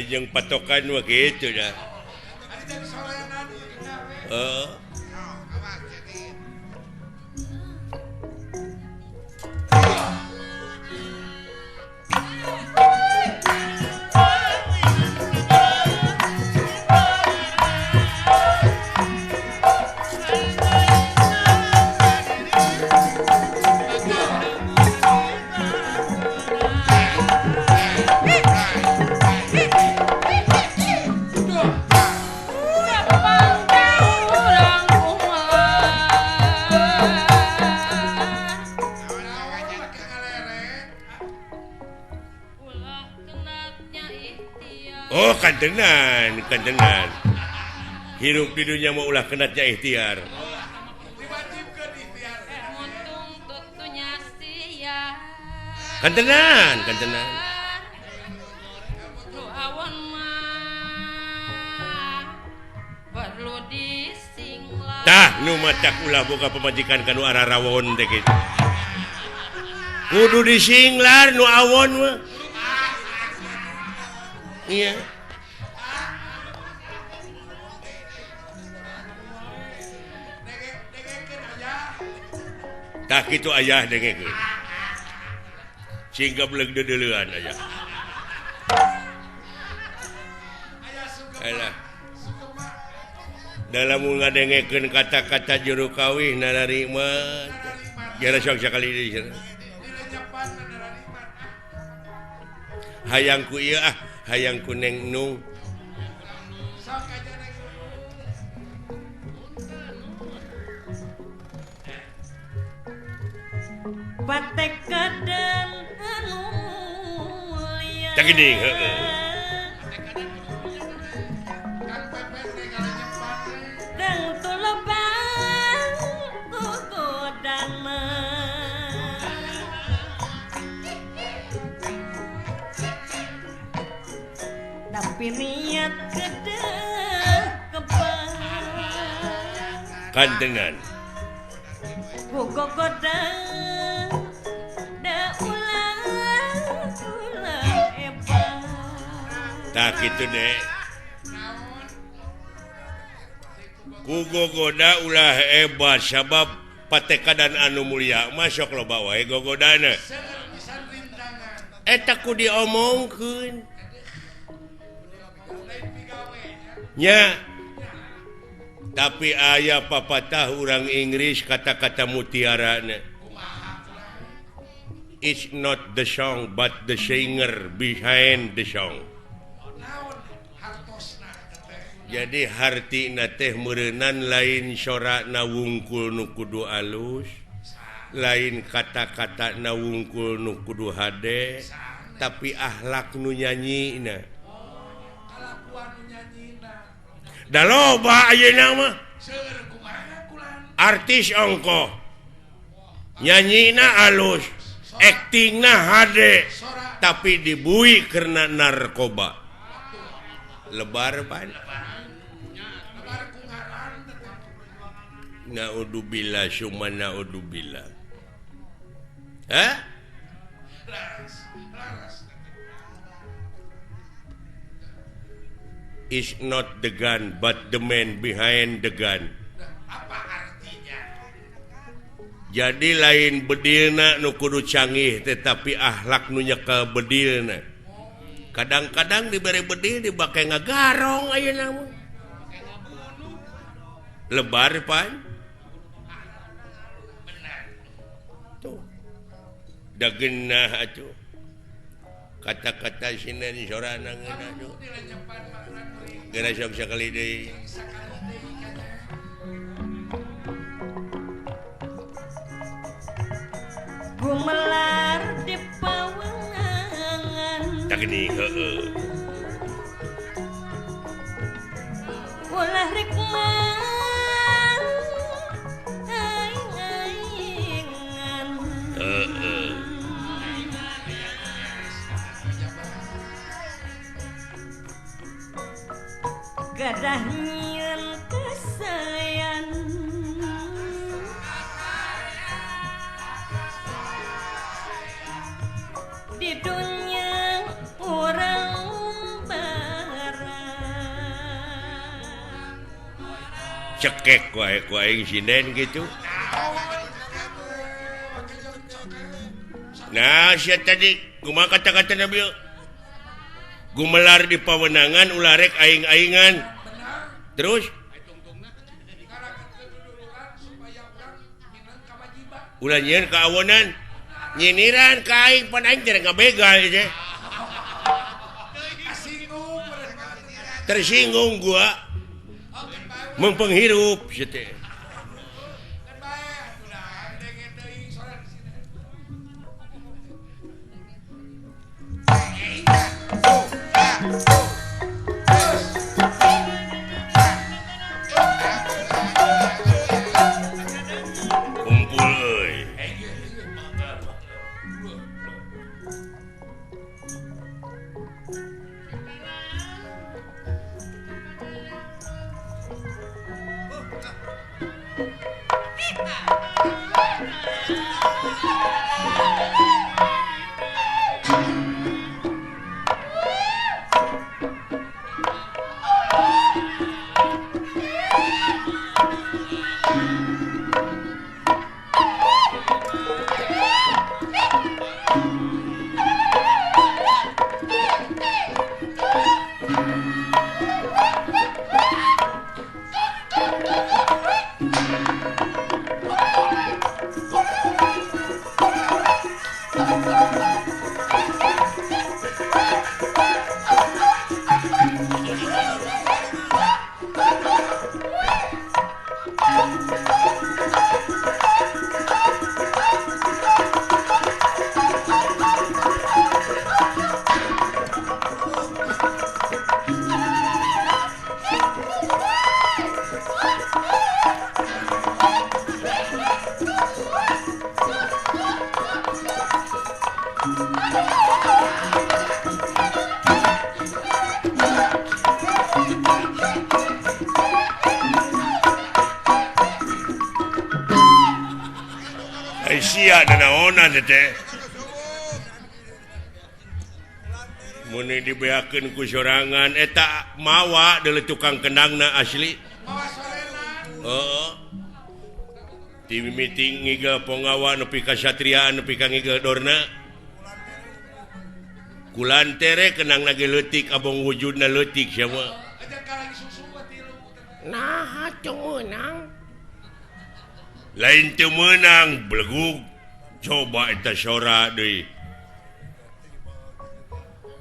Yang patokan mah gitu dah. Oh kantenan hirup di dunia mau ulah kenatnya ikhtiar kantenan tah nu macak ulah boga pemajikan kanu arah rawon teh kitu kudu disinglar nu awon mah iya tak itu ayah dengekeun sehingga beleg dedeulean aja alah dalam ngadengekeun kata-kata juru kawih narima jara sok sakali deui hayangku ieu hayangku Neng Nung patek kadang anu mulia tak gini heeh dang tulebang gogodana tapi niat kedah kebang kantenan gogodana tak gitu deh gogoda ulah hebat sabab patekadan anu mulia masuk lo bawa gogodana eta ku diomongkeun nya tapi aya papatah urang Inggris kata-kata mutiarana it's not the song but the singer behind the song. Jadi hartina teh meureunnan lain sorakna wungkul nu kudu alus, lain kata-kata na wungkul nu kudu hade, tapi akhlak nu nyanyina. Da loba ayeuna mah. Artis ongko. Nyanyina alus, aktingna hade, tapi dibui karena narkoba. Lebar pan. Naudzubillah summa naudzubillah. Hah? Is not the gun but the man behind the gun. Apa artinya? Jadi lain bedilna nu kudu canggih tetapi akhlak nu nyeka bedilna. Kadang-kadang diberi bedil dibake ngagarong ayeuna mah. Lebar pan. Dagenah atuh kata-kata sinan sorana ngeuna atuh geura sok sakali deui gumelar di pawangan tak gini heeh ulah rikman gadah nyieun kesayan di dunya orang barang cekek wae ku aing sinden gitu. Nah, sia tadi kumaha kata-kata Nabi? Gumelar di pawenangan ulah rek aing-aingan. Terus ulah nyieun ka awonan. Nyiniran ka aing pan aing teh ngabegal teh. Tersinggung gua. Mempenghirup teh. Sia dan naonan teh. Mun dibeakeun ku sorangan eta mawa deuleu tukang kendangna asli. Heeh. Ti meeting ngigel pongawa nepi ka satria nepi ka ngigel dorna. Kulantere kenangna ge leutik abong wujudna leutik sia mah. Nah, atuh meunang. Lain teu menang belegug coba eta sora deui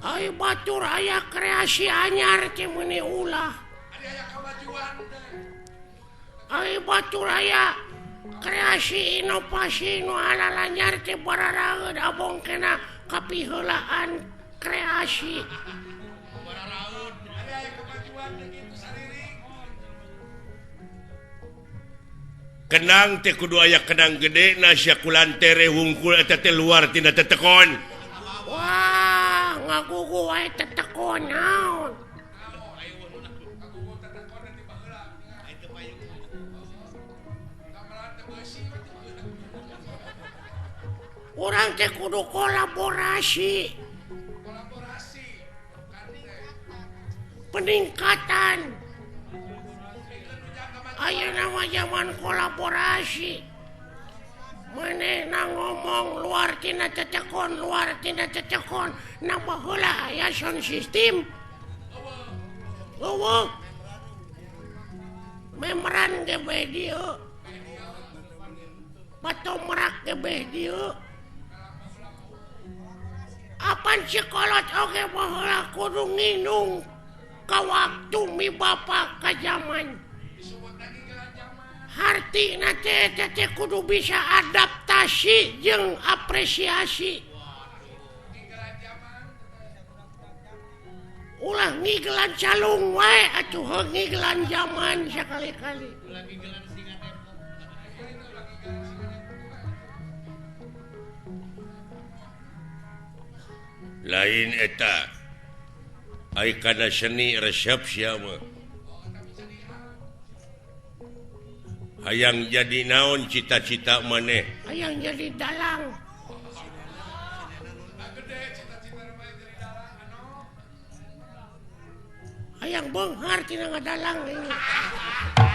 ai batur aya kreasi anyar teh meuni ulah ai batur aya kreasi inovasi nu alalanyar teh bararaeud abong kena kapiheulaan kreasi kenang teh kudu aya kenang gede na sia kulantere hungkul eta teh luar tina tetekon. Wah, ngagugu wae tetekon naon. Urang teh kudu kolaborasi. Peningkatan. Ayeuna mah zaman kolaborasi. Manehna ngomong luar tina cecekon, nambah heula aya sound system. Eueuh. Memeran ge bae dieu. Patomrak ge bae dieu. Apan sikolot oge baheula kudu nginung ka waktu mi bapa ka zaman. Hartina teh kudu bisa adaptasi jeung apresiasi. Ulah ngigelan calung wae atuh ngigelan zaman sakali-kali. Lain eta ai kana seni resepsi mah. Hayang jadi naon cita-cita maneh? Hayang jadi dalang. hayang beunghar tina ngadalang ini